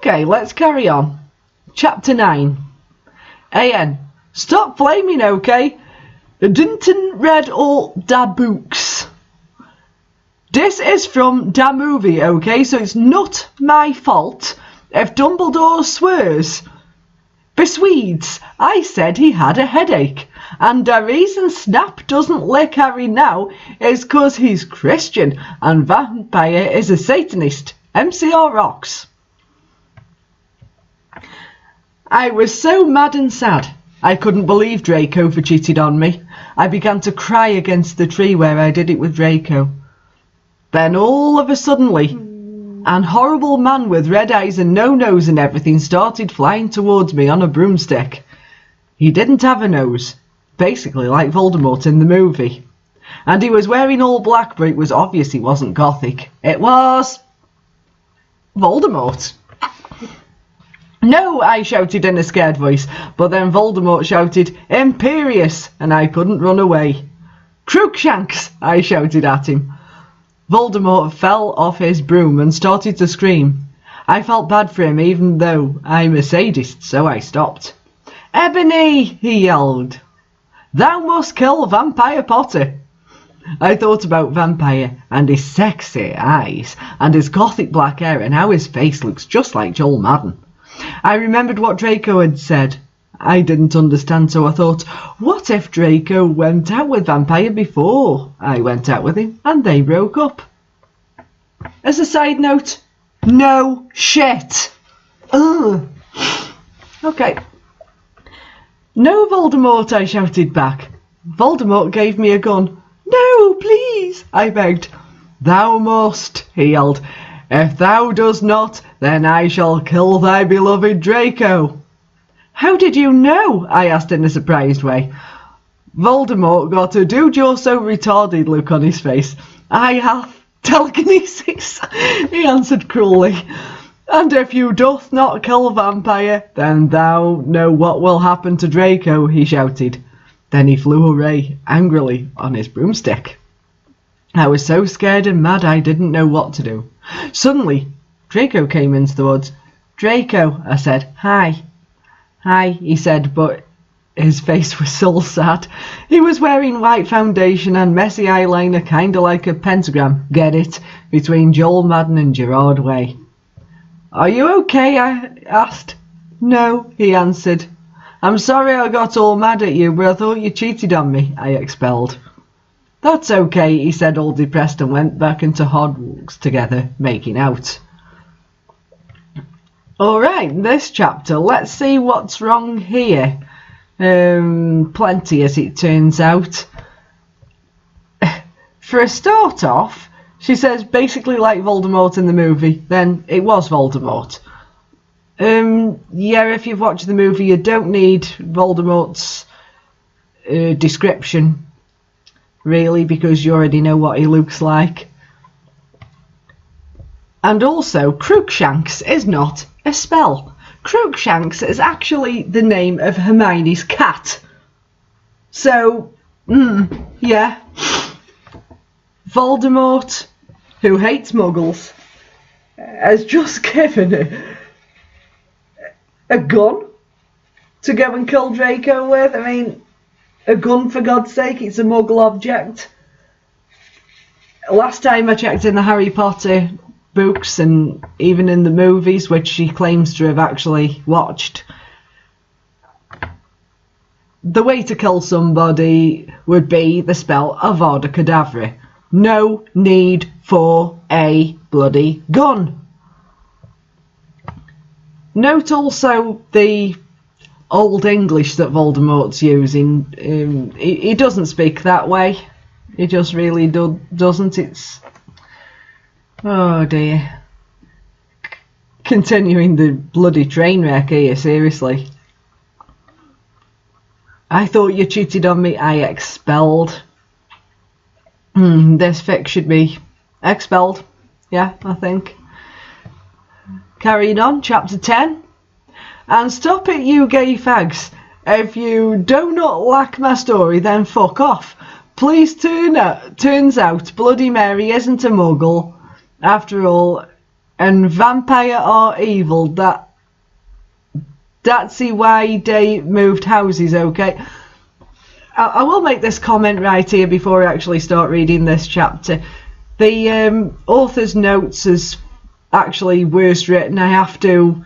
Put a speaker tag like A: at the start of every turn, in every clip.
A: Okay, let's carry on. Chapter 9. AN. Stop flaming, okay? Dinton read all da books. This is from da movie, okay? So it's not my fault if Dumbledore swears. Beswedes, I said he had a headache. And the reason Snap doesn't lick Harry now is 'cause he's Christian and Vampire is a Satanist. MCR rocks. I was so mad and sad. I couldn't believe Draco cheated on me. I began to cry against the tree where I did it with Draco. Then all of a suddenly, an horrible man with red eyes and no nose and everything started flying towards me on a broomstick. He didn't have a nose, basically like Voldemort in the movie. And he was wearing all black, but it was obvious he wasn't gothic. It was Voldemort. No, I shouted in a scared voice, but then Voldemort shouted, Imperious, and I couldn't run away. Crookshanks, I shouted at him. Voldemort fell off his broom and started to scream. I felt bad for him even though I'm a sadist, so I stopped. Ebony, he yelled. Thou must kill Vampire Potter. I thought about Vampire and his sexy eyes and his gothic black hair and how his face looks just like Joel Madden. I remembered what Draco had said. I didn't understand, so I thought, what if Draco went out with Vampire before I went out with him and they broke up? As a side note, no shit. Ugh. Okay. No, Voldemort, I shouted back. Voldemort gave me a gun. No, please, I begged. Thou must, he yelled. If thou dost not, then I shall kill thy beloved Draco. How did you know? I asked in a surprised way. Voldemort got a dude you're so retarded look on his face. I have telekinesis, he answered cruelly. And if you doth not kill Vampire, then thou know what will happen to Draco, he shouted. Then he flew away, angrily, on his broomstick. I was so scared and mad I didn't know what to do. Suddenly, Draco came into the woods. Draco, I said. Hi. Hi, he said, but his face was so sad. He was wearing white foundation and messy eyeliner, kinda like a pentagram, get it, between Joel Madden and Gerard Way. Are you okay? I asked. No, he answered. I'm sorry I got all mad at you, but I thought you cheated on me, I expelled. That's okay, he said, all depressed, and went back into Hogwarts together, making out. Alright, this chapter, let's see what's wrong here. Plenty, as it turns out. For a start off, she says basically like Voldemort in the movie, then it was Voldemort. Yeah, if you've watched the movie, you don't need Voldemort's description, really, because you already know what he looks like. And also, Crookshanks is not a spell. Crookshanks is actually the name of Hermione's cat. So, yeah. Voldemort, who hates muggles, has just given a gun to go and kill Draco with. I mean, a gun, for God's sake, it's a muggle object. Last time I checked in the Harry Potter books and even in the movies, which she claims to have actually watched, the way to kill somebody would be the spell Avada Kedavra. No need for a bloody gun. Note also the Old English that Voldemort's using. He doesn't speak that way. He just really doesn't. It's... Oh dear. Continuing the bloody train wreck here, seriously. I thought you cheated on me, I expelled. This fic should be expelled. Yeah, I think. Carrying on, chapter 10. And stop it, you gay fags. If you do not like my story, then fuck off. Please turns out Bloody Mary isn't a muggle. After all, and vampire are evil. That's why they moved houses, okay? I will make this comment right here before I actually start reading this chapter. The author's notes is actually worse written. I have to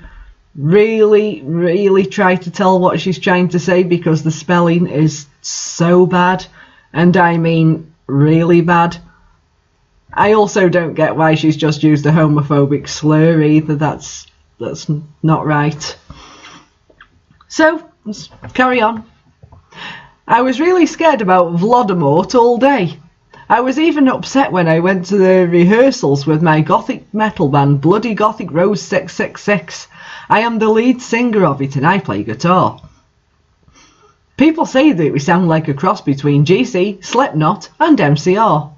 A: really try to tell what she's trying to say because the spelling is so bad, and I mean really bad. I also don't get why she's just used a homophobic slur either. That's not right. So let's carry on. I was really scared about Voldemort all day. I was even upset when I went to the rehearsals with my gothic metal band Bloody Gothic Rose 666. I am the lead singer of it and I play guitar. People say that we sound like a cross between GC, Slipknot and MCR.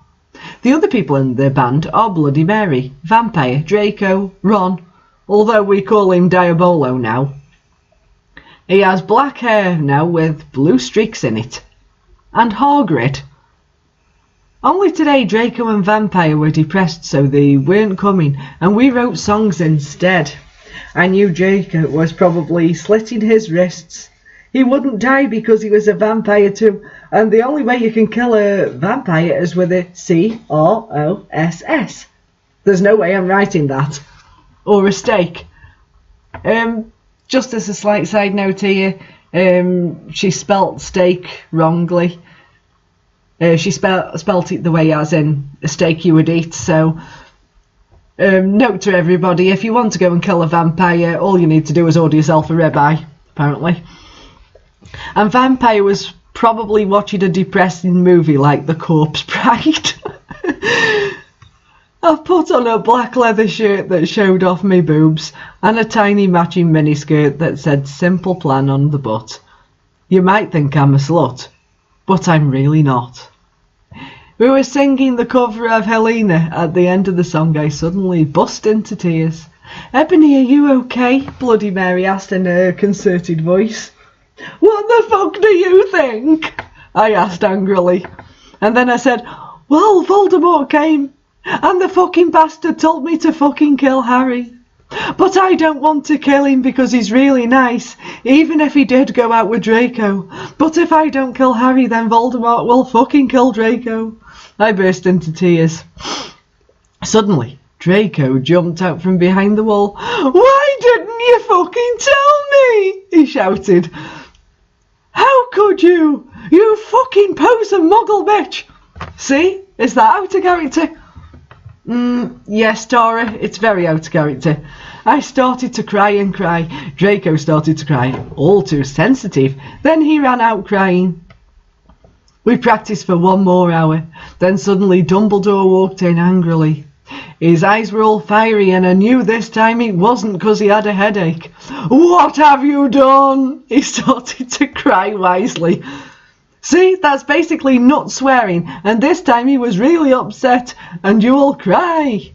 A: The other people in the band are Bloody Mary, Vampire, Draco, Ron, although we call him Diabolo now. He has black hair now with blue streaks in it. And Hagrid. Only today Draco and Vampire were depressed, so they weren't coming, and we wrote songs instead. I knew Draco was probably slitting his wrists. He wouldn't die because he was a vampire too, and the only way you can kill a vampire is with a C-R-O-S-S. There's no way I'm writing that. Or a steak. Just as a slight side note here, she spelt steak wrongly. She spelt it the way as in a steak you would eat, so note to everybody, if you want to go and kill a vampire, all you need to do is order yourself a ribeye, apparently. And Vampire was probably watching a depressing movie like The Corpse Bride. I've put on a black leather shirt that showed off my boobs and a tiny matching miniskirt that said Simple Plan on the butt. You might think I'm a slut, but I'm really not. We were singing the cover of Helena. At the end of the song, I suddenly burst into tears. Ebony, are you okay? Bloody Mary asked in a concerted voice. What the fuck do you think? I asked angrily. And then I said, well, Voldemort came, and the fucking bastard told me to fucking kill Harry. But I don't want to kill him because he's really nice, even if he did go out with Draco. But if I don't kill Harry, then Voldemort will fucking kill Draco. I burst into tears. Suddenly, Draco jumped out from behind the wall. Why didn't you fucking tell me? He shouted. How could you? You fucking poser muggle bitch. See? Is that out of character? Yes, Tara, it's very out of character. I started to cry and cry. Draco started to cry, all too sensitive. Then he ran out crying. We practiced for 1 more hour. Then suddenly Dumbledore walked in angrily. His eyes were all fiery, and I knew this time it wasn't because he had a headache. What have you done? He started to cry wisely. See, that's basically not swearing, and this time he was really upset, and you will cry.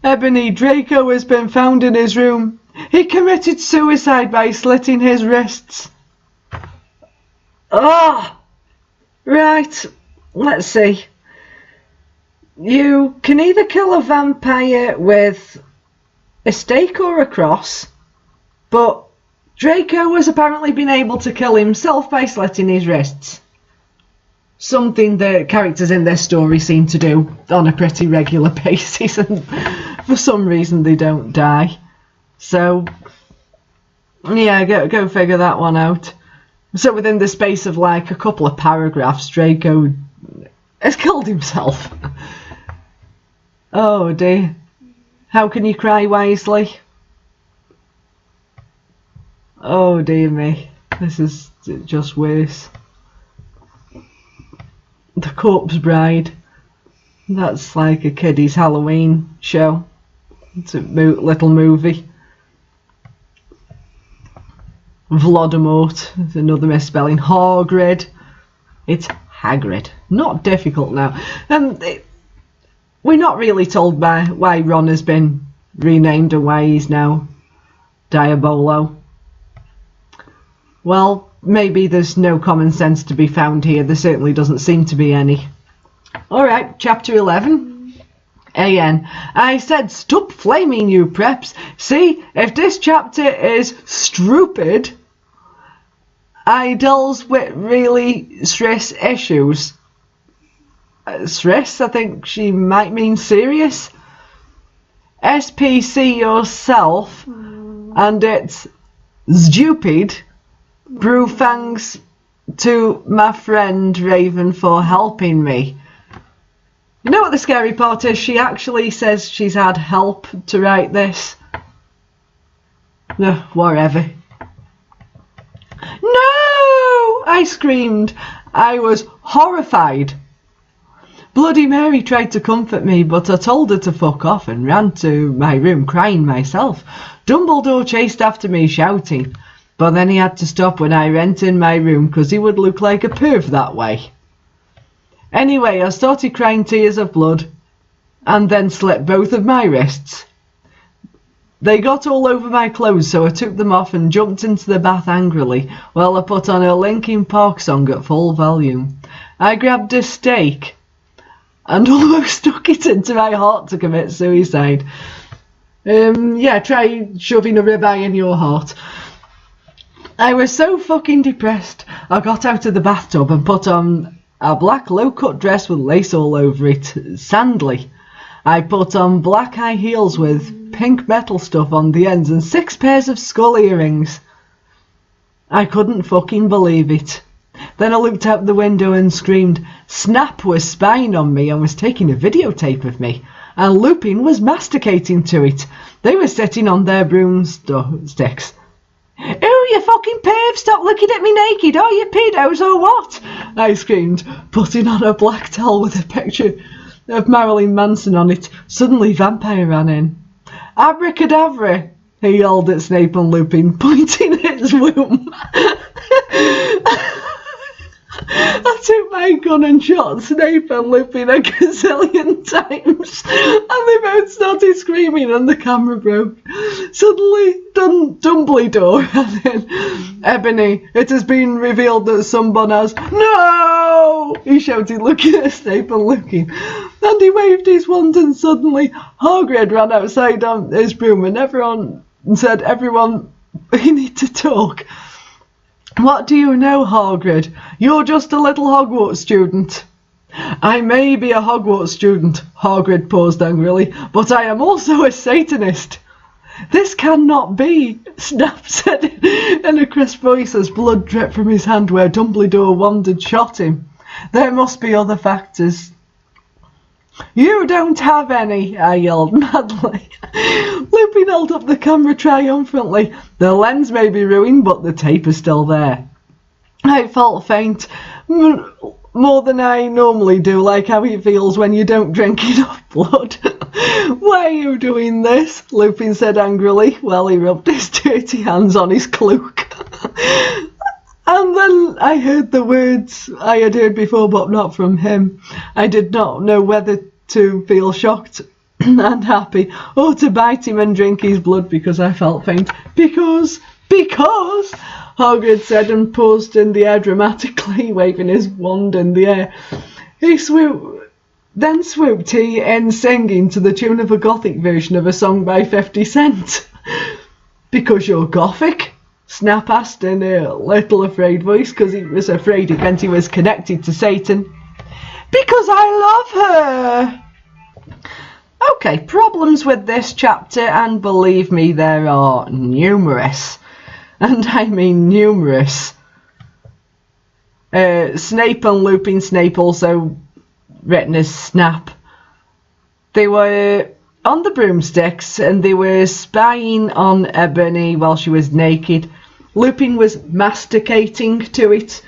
A: Ebony, Draco has been found in his room. He committed suicide by slitting his wrists. Right, let's see. You can either kill a vampire with a stake or a cross, but Draco has apparently been able to kill himself by slitting his wrists. Something the characters in this story seem to do on a pretty regular basis, and for some reason they don't die. So, yeah, go figure that one out. So within the space of like a couple of paragraphs, Draco has killed himself. Oh dear. How can you cry wisely? Oh dear me. This is just worse. The Corpse Bride. That's like a kiddie's Halloween show. It's a little movie. Voldemort. It's another misspelling. Hagrid. It's Hagrid. Not difficult now. We're not really told why Ron has been renamed and why he's now Diabolo. Well, maybe there's no common sense to be found here. There certainly doesn't seem to be any. Alright, chapter 11. AN. I said stop flaming you preps. See, if this chapter is stupid, I deals with really stress issues. Stress? I think she might mean serious. SPC yourself, and it's stupid. Brew thanks to my friend Raven for helping me. You know what the scary part is? She actually says she's had help to write this. No, whatever. No! I screamed. I was horrified. Bloody Mary tried to comfort me, but I told her to fuck off and ran to my room crying myself. Dumbledore chased after me shouting, but then he had to stop when I went in my room because he would look like a perv that way. Anyway, I started crying tears of blood and then slit both of my wrists. They got all over my clothes, so I took them off and jumped into the bath angrily while I put on a Linkin Park song at full volume. I grabbed a stake and almost stuck it into my heart to commit suicide. Yeah, try shoving a ribeye in your heart. I was so fucking depressed. I got out of the bathtub and put on a black low-cut dress with lace all over it, sandly. I put on black high heels with pink metal stuff on the ends and 6 pairs of skull earrings. I couldn't fucking believe it. Then I looked out the window and screamed. Snap was spying on me and was taking a videotape of me, and Lupin was masticating to it. They were sitting on their broomsticks. "Oh, you fucking perv, stop looking at me naked! Oh, you pedos or what?" I screamed, putting on a black towel with a picture of Marilyn Manson on it. Suddenly Vampire ran in. "Abracadabra," he yelled at Snape and Lupin, pointing at his womb. I took my gun and shot Snape and Lupin a gazillion times, and they both started screaming and the camera broke. Suddenly, Dumbledore ran in. "Ebony, it has been revealed that someone has..." "No!" he shouted, looking at Snape and Lupin. And he waved his wand, and suddenly Hagrid ran outside on his broom and everyone said, "Everyone, we need to talk." "What do you know, Hagrid? You're just a little Hogwarts student." "I may be a Hogwarts student," Hagrid paused angrily, "but I am also a Satanist." "This cannot be," Snap said in a crisp voice as blood dripped from his hand where Dumbledore wand had shot him. "There must be other factors." "You don't have any," I yelled madly. Lupin held up the camera triumphantly. "The lens may be ruined, but the tape is still there." I felt faint, more than I normally do, like how it feels when you don't drink enough blood. "Why are you doing this?" Lupin said angrily, while he rubbed his dirty hands on his cloak. And then I heard the words I had heard before, but not from him. I did not know whether to feel shocked and happy, or to bite him and drink his blood because I felt faint. Because, Hagrid said and paused in the air dramatically, waving his wand in the air. Then swooped he in singing to the tune of a gothic version of a song by 50 Cent. "Because you're gothic?" Snap asked in a little afraid voice, because he was afraid it meant he was connected to Satan. "Because I love her." Okay, problems with this chapter, and believe me, there are numerous. And I mean numerous. Snape and Lupin, Snape also written as Snap. They were on the broomsticks and they were spying on Ebony while she was naked. Lupin was masticating to it.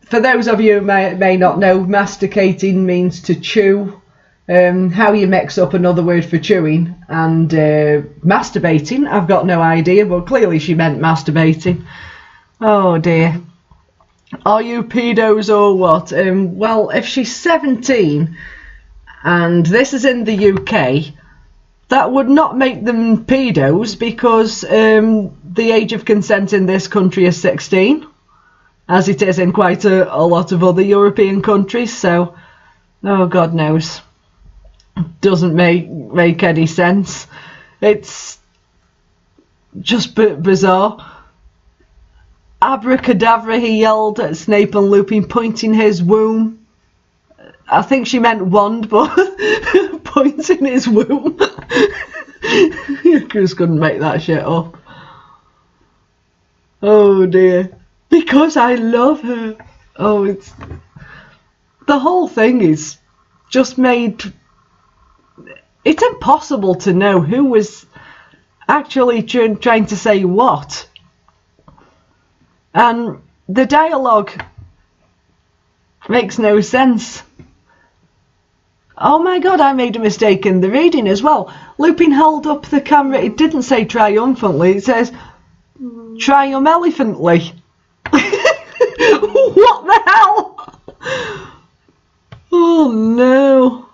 A: For those of you who may not know, masticating means to chew. How you mix up another word for chewing and masturbating, I've got no idea, but clearly she meant masturbating. Oh dear. Are you pedos or what? Well, if she's 17 and this is in the UK, that would not make them pedos, because the age of consent in this country is 16, as it is in quite a lot of other European countries, so oh God knows. doesn't make any sense. It's just bizarre. Abracadabra, he yelled at Snape and Lupin, pointing his womb. I think she meant wand, but pointing his womb. You just couldn't make that shit up. Oh dear. Because I love her. Oh, it's... The whole thing is just made... It's impossible to know who was actually trying to say what. And the dialogue makes no sense. Oh my god, I made a mistake in the reading as well. Lupin held up the camera. It didn't say triumphantly. It says triumphantly. What the hell? Oh no.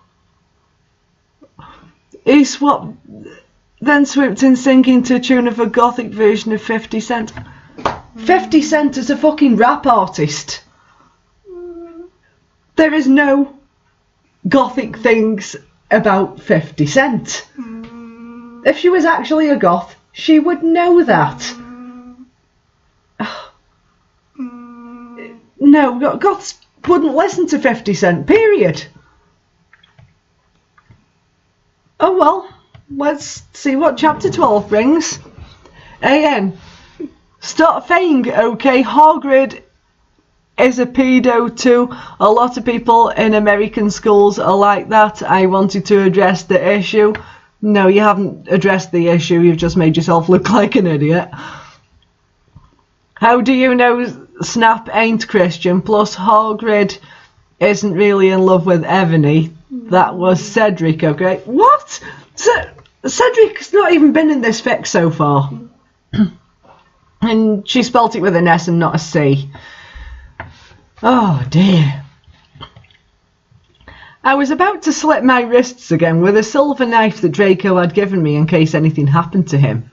A: He swapped, then swooped in singing to a tune of a gothic version of 50 Cent. 50 Cent is a fucking rap artist. There is no gothic things about 50 Cent. If she was actually a goth, she would know that. No, goths wouldn't listen to 50 Cent, period. Oh well, let's see what chapter 12 brings. AN. Stop saying, okay, Hagrid is a pedo too. A lot of people in American schools are like that. I wanted to address the issue. No, you haven't addressed the issue. You've just made yourself look like an idiot. How do you know Snap ain't Christian? Plus, Hagrid isn't really in love with Evany. That was Cedric, okay? What? Cedric's not even been in this fic so far. And she spelt it with an S and not a C. Oh dear. I was about to slit my wrists again with a silver knife that Draco had given me in case anything happened to him.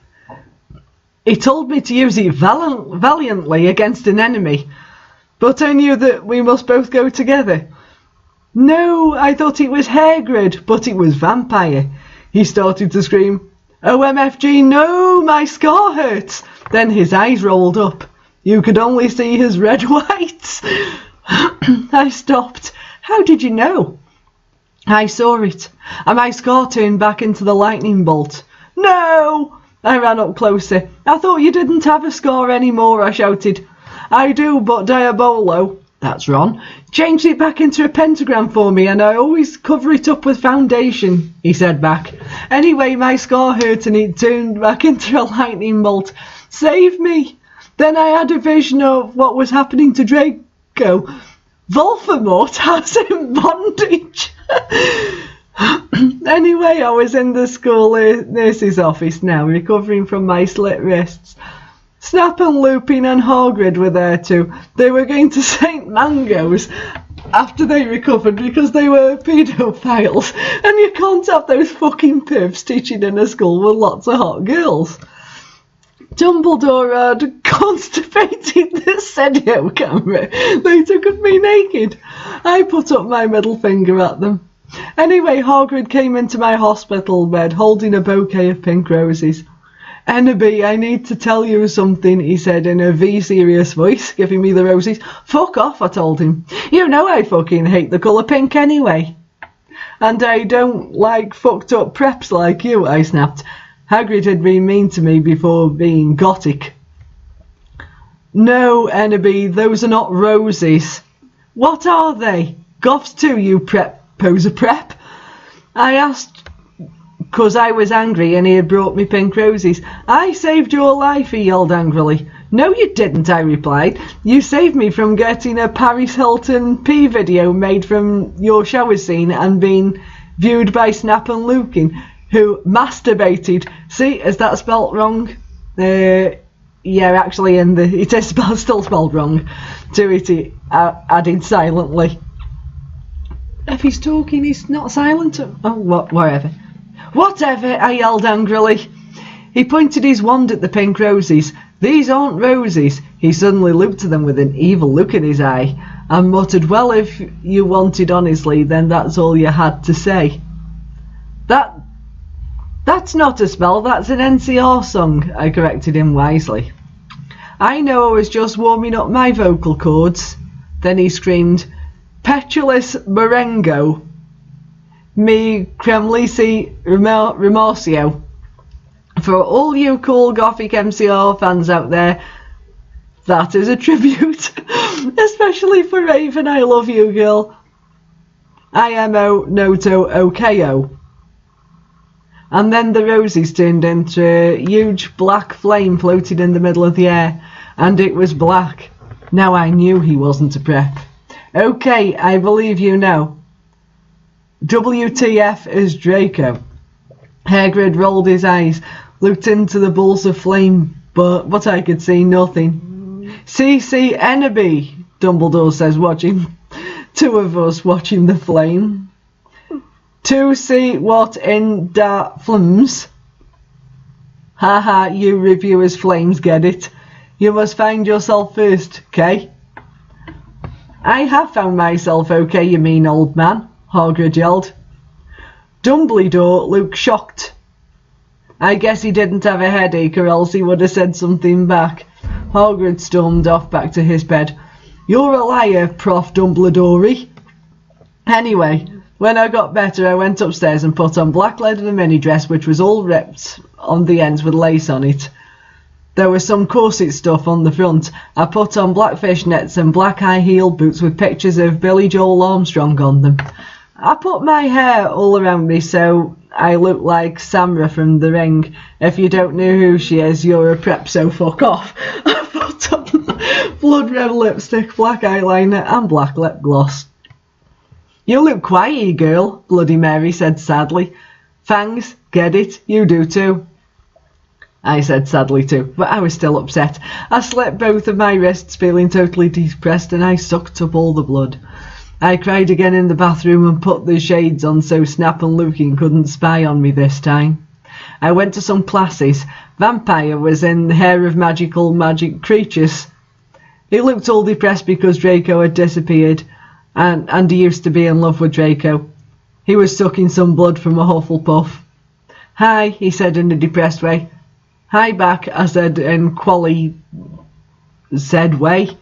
A: He told me to use it valiantly against an enemy, but I knew that we must both go together. No, I thought it was Hagrid, but it was Vampire. He started to scream, OMFG, no, my scar hurts. Then his eyes rolled up. You could only see his red whites. I stopped. How did you know? I saw it, and my scar turned back into the lightning bolt. No! I ran up closer. I thought you didn't have a scar anymore, I shouted. I do, but Diabolo, that's Ron, changed it back into a pentagram for me, and I always cover it up with foundation, he said back. Anyway, my scar hurt and it turned back into a lightning bolt. Save me! Then I had a vision of what was happening to Draco. Voldemort has him bondage. Anyway, I was in the school nurse's office now, recovering from my slit wrists. Snap and Lupin and Hagrid were there too. They were going to St. Mango's after they recovered because they were paedophiles, and you can't have those fucking piffs teaching in a school with lots of hot girls. Dumbledore had constipated the Sedio camera. They took at me naked. I put up my middle finger at them. Anyway, Hagrid came into my hospital bed holding a bouquet of pink roses. Enderby, I need to tell you something, he said in a V-serious voice, giving me the roses. Fuck off, I told him. You know I fucking hate the colour pink anyway. And I don't like fucked up preps like you, I snapped. Hagrid had been mean to me before being gothic. No, Enderby, those are not roses. What are they? Goths too, you poser prep. I asked, 'cause I was angry and he had brought me pink roses. I saved your life, he yelled angrily. No, you didn't, I replied. You saved me from getting a Paris Hilton P video made from your shower scene and being viewed by Snap and Lupin, who masturbated. See, is that spelt wrong? Yeah, actually, it is still spelled wrong. To it, he added silently. If he's talking, he's not silent. Oh, whatever. Whatever, I yelled angrily. He pointed his wand at the pink roses. These aren't roses. He suddenly looked at them with an evil look in his eye and muttered, well, if you wanted honestly, then that's all you had to say. That's not a spell, that's an NCR song, I corrected him wisely. I know, I was just warming up my vocal cords. Then he screamed, Petulus Marengo, mi cremlisi remorcio. For all you cool gothic MCR fans out there, that is a tribute. Especially for Raven, I love you, girl. IMO Noto OKO. And then the roses turned into a huge black flame floated in the middle of the air. And it was black. Now I knew he wasn't a prep. Okay, I believe you now. WTF is Draco. Hagrid rolled his eyes, looked into the balls of flame, but I could see nothing. CC Enemy, Dumbledore says, watching. Two of us watching the flame. To see what in da flames. Haha, you reviewers flames get it. You must find yourself first, okay? I have found myself okay, you mean old man, Hagrid yelled. Dumbledore looked shocked. I guess he didn't have a headache or else he would have said something back. Hagrid stormed off back to his bed. You're a liar, Prof. Dumbledore. Anyway, when I got better, I went upstairs and put on black leather mini dress, which was all ripped on the ends with lace on it. There was some corset stuff on the front. I put on black fishnets and black high-heeled boots with pictures of Billy Joel Armstrong on them. I put my hair all around me so I look like Samra from The Ring. If you don't know who she is, you're a prep, so fuck off. I put on blood red lipstick, black eyeliner and black lip gloss. You look quiet, girl, Bloody Mary said sadly. Fangs, get it? You do too. I said sadly too, but I was still upset. I slit both of my wrists, feeling totally depressed, and I sucked up all the blood. I cried again in the bathroom and put the shades on so Snap and Lukin couldn't spy on me this time. I went to some classes. Vampire was in Hair of Magic Creatures. He looked all depressed because Draco had disappeared. And he used to be in love with Draco. He was sucking some blood from a Hufflepuff. Hi, he said in a depressed way. Hi back, I said in Qually said way.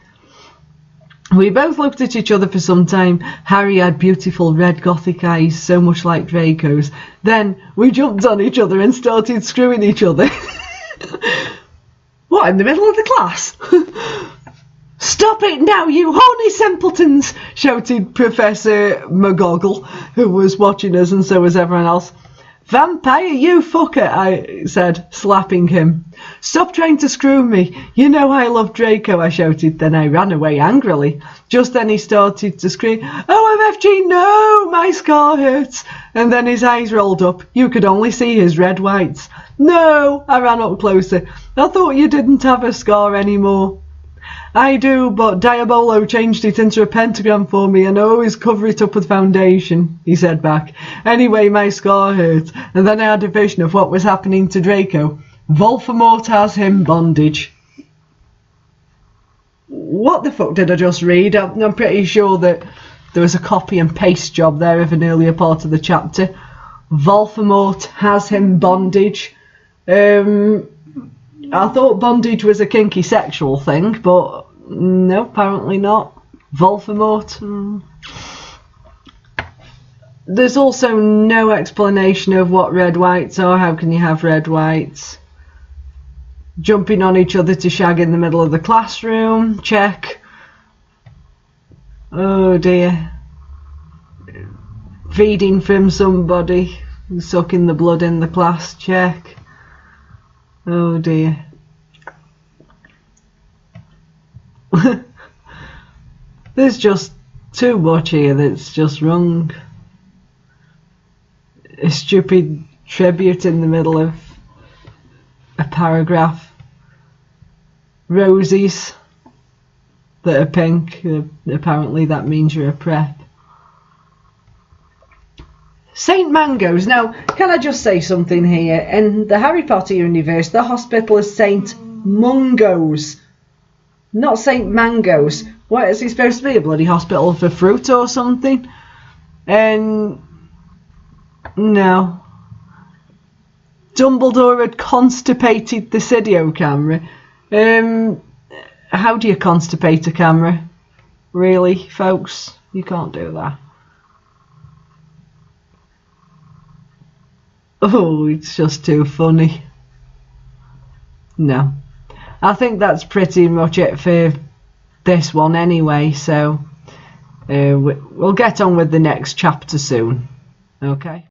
A: We both looked at each other for some time. Harry had beautiful red gothic eyes, so much like Draco's. Then we jumped on each other and started screwing each other. What, in the middle of the class? Stop it now, you horny simpletons, shouted Professor McGoggle, who was watching us and so was everyone else. Vampire, you fucker, I said, slapping him. Stop trying to screw me. You know I love Draco, I shouted. Then I ran away angrily. Just then he started to scream, OMFG, no, my scar hurts. And then his eyes rolled up. You could only see his red whites. No, I ran up closer. I thought you didn't have a scar anymore. I do, but Diabolo changed it into a pentagram for me and I always cover it up with foundation, he said back. Anyway, my scar hurt, and then I had a vision of what was happening to Draco. Voldemort has him bondage. What the fuck did I just read? I'm pretty sure that there was a copy and paste job there of an earlier part of the chapter. Voldemort has him bondage. I thought bondage was a kinky sexual thing, but no, apparently not. Voldemort. There's also no explanation of what red whites are. How can you have red whites? Jumping on each other to shag in the middle of the classroom. Check. Oh dear. Feeding from somebody. Sucking the blood in the class. Check. Oh dear. There's just too much here that's just wrong. A stupid tribute in the middle of a paragraph. Roses that are pink. Apparently that means you're a prep. Saint Mangoes. Now, can I just say something here? In the Harry Potter universe, the hospital is Saint Mungo's, not Saint Mangoes. What is he supposed to be? A bloody hospital for fruit or something? And no, Dumbledore had constipated the video camera. How do you constipate a camera? Really, folks? You can't do that. Oh, it's just too funny. No. I think that's pretty much it for this one anyway, so we'll get on with the next chapter soon. Okay.